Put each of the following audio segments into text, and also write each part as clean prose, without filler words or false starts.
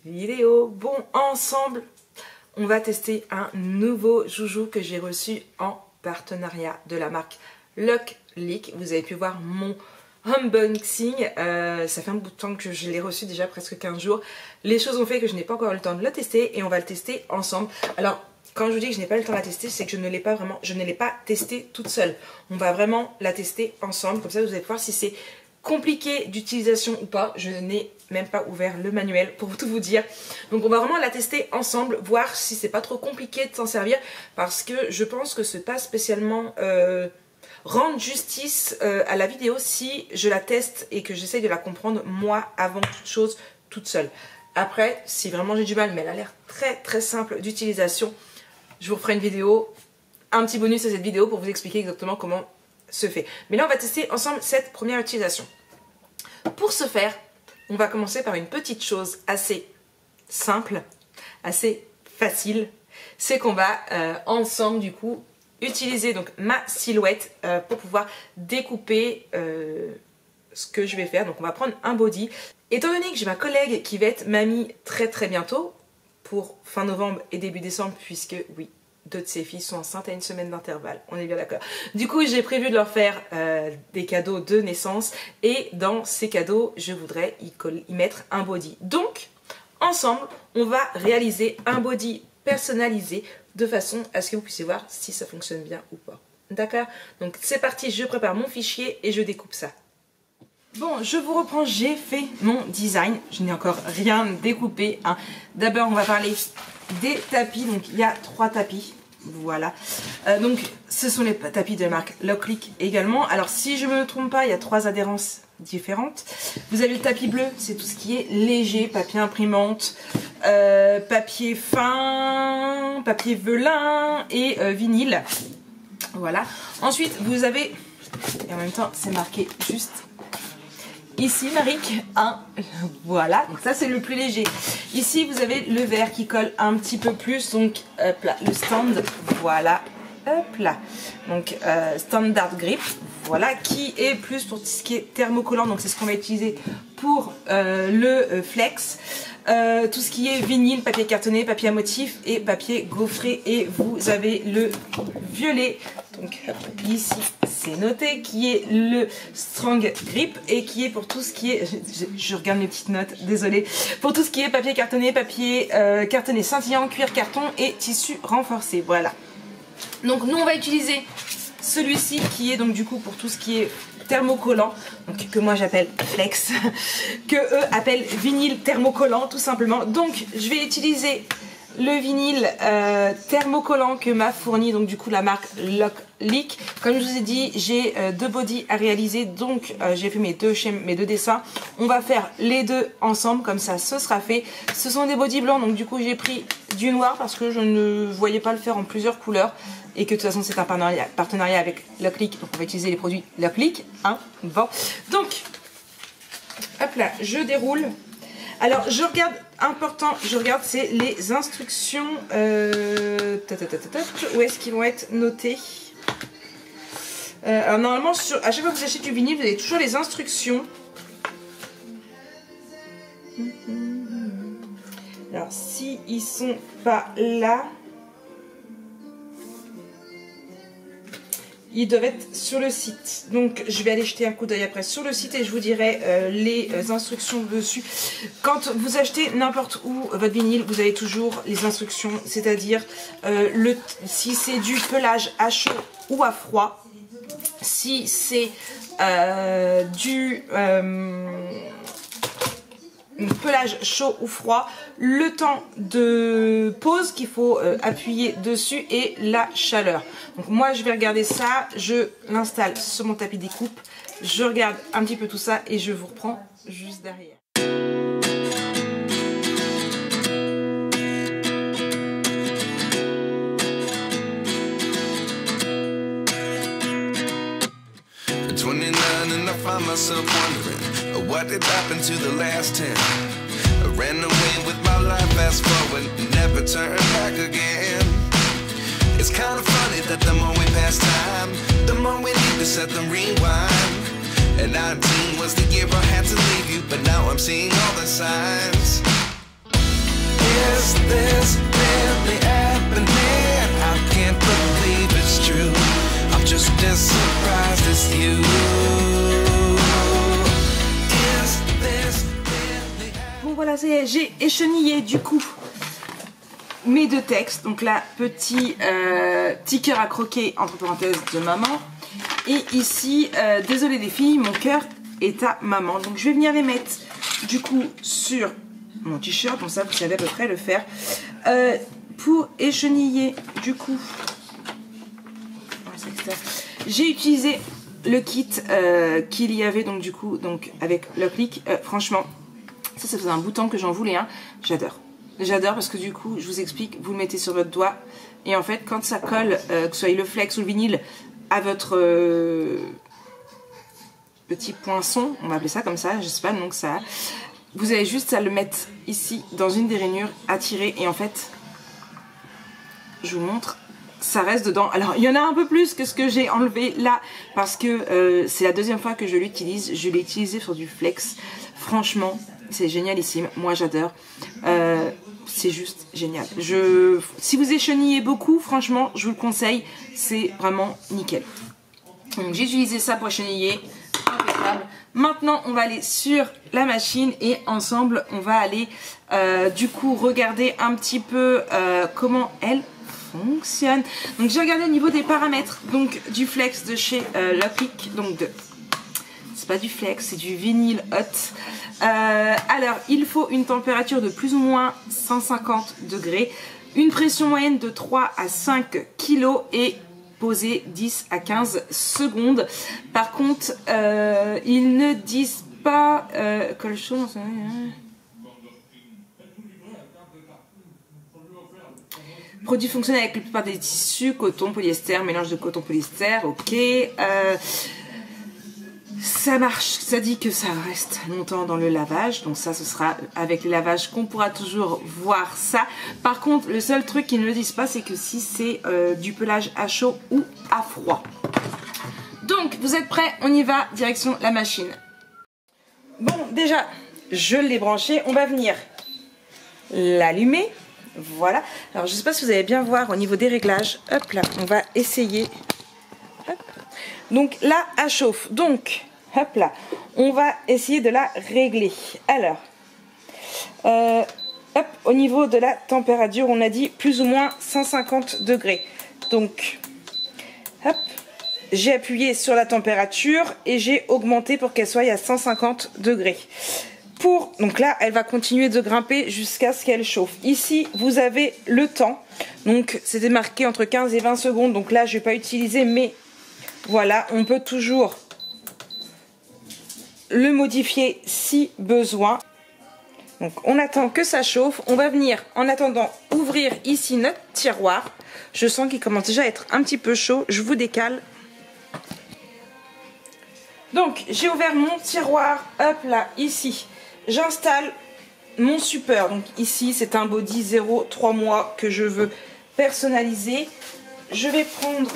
vidéo. Bon, ensemble, on va tester un nouveau joujou que j'ai reçu en partenariat de la marque Lockleek. Vous avez pu voir mon unboxing. Ça fait un bout de temps que je l'ai reçu, déjà presque 15 jours. Les choses ont fait que je n'ai pas encore eu le temps de le tester et on va le tester ensemble. Alors, quand je vous dis que je n'ai pas eu le temps de la tester, c'est que je ne l'ai pas testé toute seule. On va vraiment la tester ensemble, comme ça vous allez voir si c'est compliqué d'utilisation ou pas. Je n'ai même pas ouvert le manuel pour tout vous dire. Donc on va vraiment la tester ensemble, voir si c'est pas trop compliqué de s'en servir, parce que je pense que c'est pas spécialement rendre justice à la vidéo si je la teste et que j'essaye de la comprendre moi avant toute chose toute seule. Après, si vraiment j'ai du mal, mais elle a l'air très simple d'utilisation, je vous referai une vidéo, un petit bonus à cette vidéo pour vous expliquer exactement comment se fait. Mais là on va tester ensemble cette première utilisation. Pour ce faire, on va commencer par une petite chose assez simple, assez facile. C'est qu'on va ensemble du coup utiliser donc ma silhouette pour pouvoir découper ce que je vais faire. Donc on va prendre un body. Étant donné que j'ai ma collègue qui va être mamie très bientôt, pour fin novembre et début décembre, puisque oui, deux de ses filles sont enceintes à une semaine d'intervalle, on est bien d'accord. Du coup j'ai prévu de leur faire des cadeaux de naissance, et dans ces cadeaux je voudrais y mettre un body. Donc ensemble on va réaliser un body personnalisé de façon à ce que vous puissiez voir si ça fonctionne bien ou pas. D'accord? Donc c'est parti, je prépare mon fichier et je découpe ça. Bon, je vous reprends, j'ai fait mon design, je n'ai encore rien découpé, hein. D'abord on va parler des tapis. Donc il y a 3 tapis, voilà. Donc ce sont les tapis de la marque Lockleek également. Alors si je ne me trompe pas, il y a 3 adhérences différentes. Vous avez le tapis bleu, c'est tout ce qui est léger, papier imprimante, papier fin, papier velin et vinyle. Voilà. Ensuite vous avez, et en même temps c'est marqué juste ici, Maric, 1, voilà, donc ça c'est le plus léger. Ici vous avez le vert qui colle un petit peu plus, donc hop là, le stand, voilà, hop là, donc standard grip, voilà, qui est plus pour tout ce qui est thermocollant, donc c'est ce qu'on va utiliser pour le flex. Tout ce qui est vinyle, papier cartonné, papier à motif et papier gaufré. Et vous avez le violet, donc ici c'est noté, qui est le strong grip et qui est pour tout ce qui est, je regarde mes petites notes, désolé, pour tout ce qui est papier cartonné, cartonné scintillant, cuir carton et tissu renforcé. Voilà. Donc nous on va utiliser celui-ci qui est donc du coup pour tout ce qui est thermocollant, donc que moi j'appelle flex, que eux appellent vinyle thermocollant tout simplement. Donc je vais utiliser le vinyle thermocollant que m'a fourni donc du coup la marque Lockleek. Comme je vous ai dit, j'ai 2 bodies à réaliser, donc j'ai fait mes deux dessins. On va faire les deux ensemble, comme ça ce sera fait. Ce sont des bodies blancs, donc du coup j'ai pris du noir parce que je ne voyais pas le faire en plusieurs couleurs. Et que de toute façon c'est un partenariat avec Lockleek, donc on va utiliser les produits Lockleek, hein, bon. Donc, hop là, je déroule. Alors je regarde, important, je regarde c'est les instructions, où est-ce qu'ils vont être notés? Alors normalement, à chaque fois que vous achetez du vinyle, vous avez toujours les instructions. Alors si ils sont pas là, ils doivent être sur le site. Donc je vais aller jeter un coup d'œil après sur le site et je vous dirai les instructions dessus. Quand vous achetez n'importe où votre vinyle, vous avez toujours les instructions, c'est-à-dire si c'est du pelage à chaud ou à froid, si c'est du pelage chaud ou froid, le temps de pause qu'il faut appuyer dessus et la chaleur. Donc moi je vais regarder ça, je l'installe sur mon tapis découpe, je regarde un petit peu tout ça et je vous reprends juste derrière. What did happen to the last 10? I ran away with my life, fast forward, never turn back again. It's kind of funny that the more we pass time, the more we need to set the rewind. And 19 was the year I had to leave you, but now I'm seeing all the signs. Is this really happening? I can't believe it's true. I'm just as surprised as you. Is this really happening? Bon voilà, ça y est, j'ai échenillé du coup mes deux textes. Donc là, petit cœur à croquer entre parenthèses de maman. Et ici, désolé les filles, mon cœur est à maman. Donc je vais venir les mettre du coup sur mon t-shirt. Donc ça, vous savez à peu près le faire. Pour écheniller du coup, j'ai utilisé le kit qu'il y avait donc du coup donc avec le clic. Franchement, ça faisait un bout de temps que j'en voulais un. J'adore. J'adore parce que du coup, je vous explique, vous le mettez sur votre doigt et en fait, quand ça colle, que ce soit le flex ou le vinyle, à votre petit poinçon, on va appeler ça comme ça, je sais pas le nom que ça a, vous avez juste à le mettre ici dans une des rainures, à tirer et en fait, je vous montre, ça reste dedans. Alors, il y en a un peu plus que ce que j'ai enlevé là parce que c'est la deuxième fois que je l'utilise. Je l'ai utilisé sur du flex. Franchement, c'est génialissime. Moi, j'adore. C'est juste génial. Si vous échenillez beaucoup, franchement, je vous le conseille. C'est vraiment nickel. Donc, j'ai utilisé ça pour écheniller. Impeccable. Maintenant, on va aller sur la machine et ensemble, on va aller du coup regarder un petit peu comment elle fonctionne. Donc, j'ai regardé au niveau des paramètres donc du flex de chez Lockheed. Donc, c'est pas du flex, c'est du vinyle hot. Alors, il faut une température de plus ou moins 150 degrés, une pression moyenne de 3 à 5 kg et poser 10 à 15 secondes. Par contre, ils ne disent pas colle chaud. Produit fonctionnel avec la plupart des tissus, coton, polyester, mélange de coton, polyester, ok. Ça marche, ça dit que ça reste longtemps dans le lavage, donc ça ce sera avec le lavage qu'on pourra toujours voir ça. Par contre, le seul truc qu'ils ne le disent pas, c'est que si c'est du pelage à chaud ou à froid. Donc, vous êtes prêts? On y va, direction la machine. Bon, déjà, je l'ai branché, on va venir l'allumer. Voilà, alors je ne sais pas si vous allez bien voir au niveau des réglages. Hop là, on va essayer. Hop. Donc là, elle chauffe. Donc, hop là, on va essayer de la régler. Alors, hop, au niveau de la température, on a dit plus ou moins 150 degrés. Donc, hop, j'ai appuyé sur la température et j'ai augmenté pour qu'elle soit à 150 degrés. Donc là, elle va continuer de grimper jusqu'à ce qu'elle chauffe. Ici, vous avez le temps. Donc, c'était marqué entre 15 et 20 secondes. Donc là, je ne vais pas utiliser, mais voilà, on peut toujours le modifier si besoin. Donc, on attend que ça chauffe. On va venir, en attendant, ouvrir ici notre tiroir. Je sens qu'il commence déjà à être un petit peu chaud. Je vous décale. Donc, j'ai ouvert mon tiroir. Hop là, ici. J'installe mon super. Donc ici, c'est un body 0,3 mois que je veux personnaliser. Je vais prendre...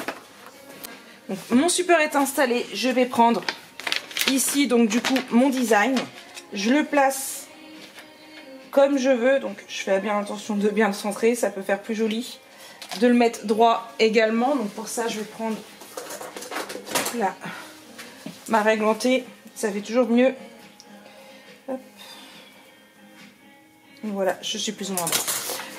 Donc, mon super est installé. Je vais prendre ici, donc du coup, mon design. Je le place comme je veux. Donc, je fais bien attention de bien le centrer. Ça peut faire plus joli. De le mettre droit également. Donc, pour ça, je vais prendre là, ma règle en T. Ça fait toujours mieux. Hop. Voilà, je suis plus ou moins droit.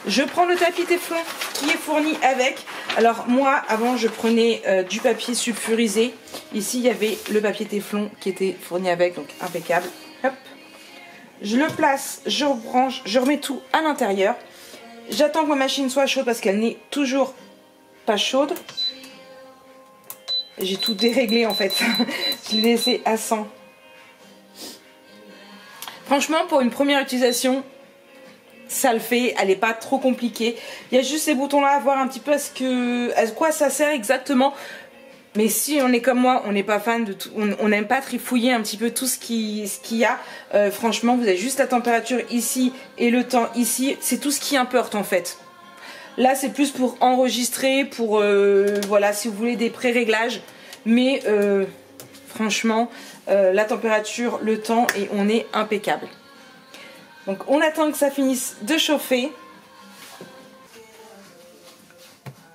Je prends le tapis téflon qui est fourni avec. Alors moi, avant, je prenais du papier sulfurisé. Ici, il y avait le papier téflon qui était fourni avec, donc impeccable. Hop. Je le place, je rebranche, je remets tout à l'intérieur. J'attends que ma machine soit chaude parce qu'elle n'est toujours pas chaude. J'ai tout déréglé en fait. Je l'ai laissé à 100. Franchement, pour une première utilisation, ça le fait. Elle n'est pas trop compliquée. Il y a juste ces boutons-là à voir un petit peu à quoi ça sert exactement. Mais si on est comme moi, on n'est pas fan de tout, on n'aime pas trifouiller un petit peu tout ce qu'il y a. Franchement, vous avez juste la température ici et le temps ici. C'est tout ce qui importe en fait. Là, c'est plus pour enregistrer, pour voilà, si vous voulez des pré-réglages. Mais franchement, la température, le temps et on est impeccable. Donc on attend que ça finisse de chauffer.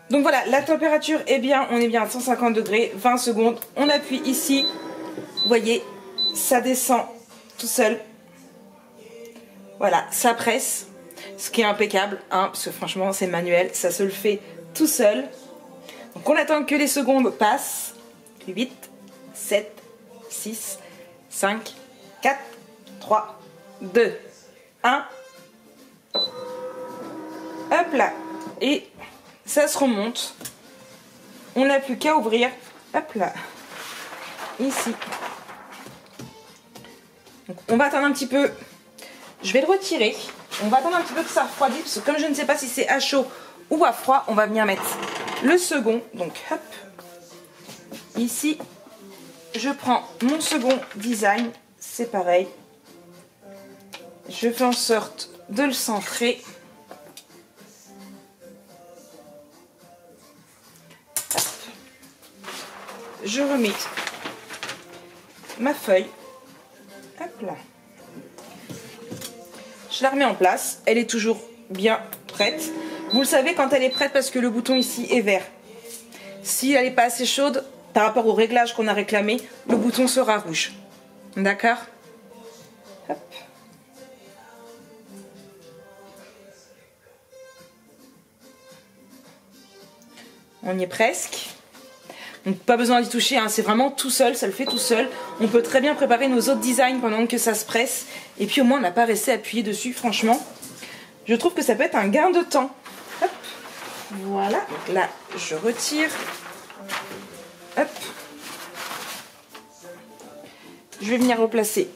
Donc voilà, la température est bien, on est bien à 150 degrés, 20 secondes. On appuie ici, vous voyez, ça descend tout seul. Voilà, ça presse, ce qui est impeccable, hein, parce que franchement c'est manuel, ça se le fait tout seul. Donc on attend que les secondes passent. 8, 7, 6, 5, 4, 3, 2, 1. Hop là, et ça se remonte. On n'a plus qu'à ouvrir, hop là, ici. Donc on va attendre un petit peu. Je vais le retirer. On va attendre un petit peu que ça refroidisse, parce que comme je ne sais pas si c'est à chaud ou à froid, on va venir mettre le second. Donc hop, ici, je prends mon second design, c'est pareil. Je fais en sorte de le centrer. Hop. Je remets ma feuille. Hop là. Je la remets en place. Elle est toujours bien prête. Vous le savez quand elle est prête parce que le bouton ici est vert. Si elle n'est pas assez chaude par rapport au réglage qu'on a réclamé, le bouton sera rouge. D'accord? Hop. On y est presque. Donc pas besoin d'y toucher, hein. C'est vraiment tout seul, ça le fait tout seul. On peut très bien préparer nos autres designs pendant que ça se presse. Et puis au moins on n'a pas resté appuyé dessus, franchement. Je trouve que ça peut être un gain de temps. Hop. Voilà, donc là je retire. Hop. Je vais venir replacer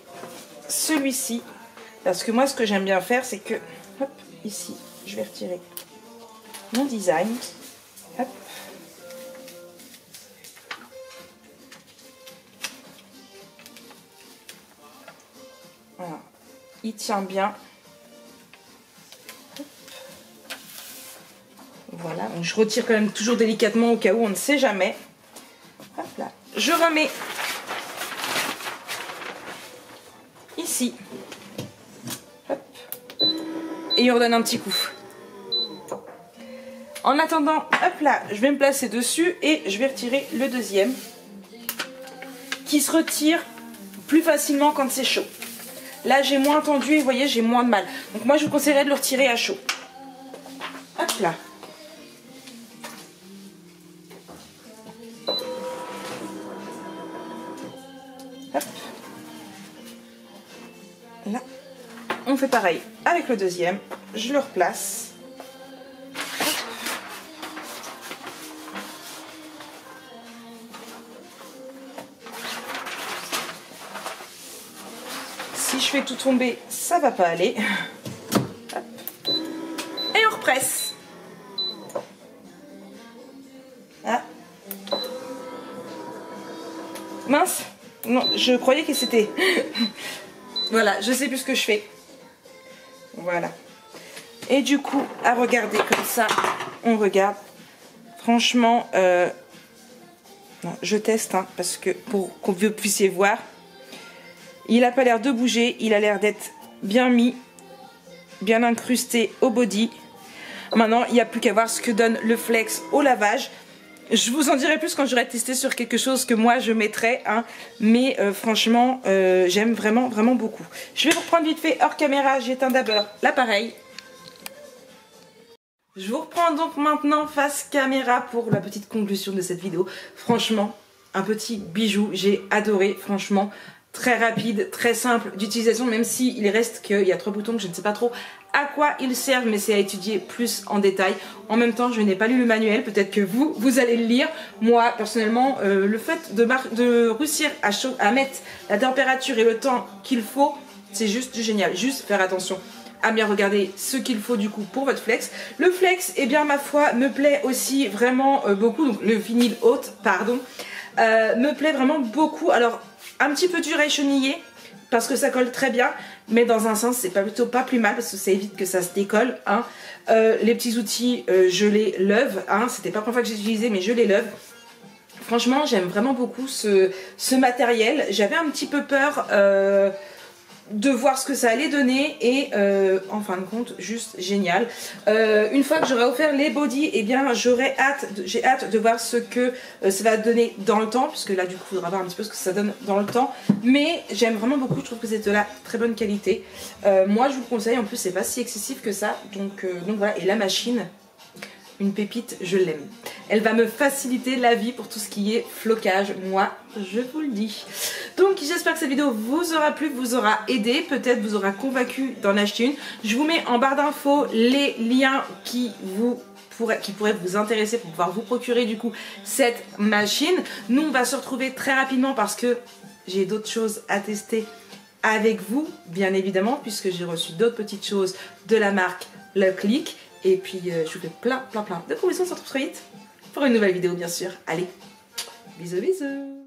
celui-ci. Parce que moi ce que j'aime bien faire c'est que, hop, ici, je vais retirer mon design. Hop. Voilà. Il tient bien. Hop. Voilà, donc je retire quand même toujours délicatement au cas où on ne sait jamais. Hop là. Je remets ici. Hop. Et on redonne un petit coup. En attendant, hop là, je vais me placer dessus et je vais retirer le deuxième qui se retire plus facilement quand c'est chaud. Là, j'ai moins tendu et vous voyez, j'ai moins de mal. Donc moi, je vous conseillerais de le retirer à chaud. Hop là. Hop. Là. On fait pareil avec le deuxième. Je le replace. Si je fais tout tomber, ça va pas aller. Hop. Et on represse. Ah. Mince. Non, je croyais que c'était... Voilà, je sais plus ce que je fais. Voilà. Et du coup, à regarder comme ça, on regarde. Franchement, non, je teste, hein, parce que pour que vous puissiez voir. Il n'a pas l'air de bouger, il a l'air d'être bien mis, bien incrusté au body. Maintenant, il n'y a plus qu'à voir ce que donne le flex au lavage. Je vous en dirai plus quand j'aurai testé sur quelque chose que moi je mettrais, hein. Mais franchement, j'aime vraiment, vraiment beaucoup. Je vais vous reprendre vite fait hors caméra, j'éteins d'abord l'appareil. Je vous reprends donc maintenant face caméra pour la petite conclusion de cette vidéo. Franchement, un petit bijou, j'ai adoré, franchement. Très rapide, très simple d'utilisation, même s'il reste qu'il y a 3 boutons que je ne sais pas trop à quoi ils servent, mais c'est à étudier plus en détail. En même temps, je n'ai pas lu le manuel, peut-être que vous allez le lire. Moi, personnellement, le fait de réussir à mettre la température et le temps qu'il faut, c'est juste génial. Juste faire attention à bien regarder ce qu'il faut du coup pour votre flex. Le flex, eh bien ma foi, me plaît aussi vraiment beaucoup, donc le vinyle haute, pardon, me plaît vraiment beaucoup. Alors, un petit peu dur à cheniller parce que ça colle très bien, mais dans un sens c'est plutôt pas plus mal parce que ça évite que ça se décolle, hein. Les petits outils, je les lève, hein. C'était pas la première fois que j'ai utilisé, mais je les lève. Franchement, j'aime vraiment beaucoup ce matériel. J'avais un petit peu peur de voir ce que ça allait donner et en fin de compte juste génial. Une fois que j'aurai offert les body, et bien j'ai hâte de voir ce que ça va donner dans le temps, puisque là du coup il faudra voir un petit peu ce que ça donne dans le temps, mais j'aime vraiment beaucoup, je trouve que c'est de la très bonne qualité. Moi je vous le conseille, en plus c'est pas si excessif que ça, donc voilà. Et la machine, une pépite, je l'aime. Elle va me faciliter la vie pour tout ce qui est flocage, moi je vous le dis. Donc j'espère que cette vidéo vous aura plu, vous aura aidé, peut-être vous aura convaincu d'en acheter une. Je vous mets en barre d'infos les liens qui pourraient vous intéresser pour pouvoir vous procurer du coup cette machine. Nous on va se retrouver très rapidement parce que j'ai d'autres choses à tester avec vous, bien évidemment, puisque j'ai reçu d'autres petites choses de la marque Lockleek. Et puis je vous fais plein de gros bisous, on se retrouve très vite pour une nouvelle vidéo bien sûr. Allez, bisous bisous.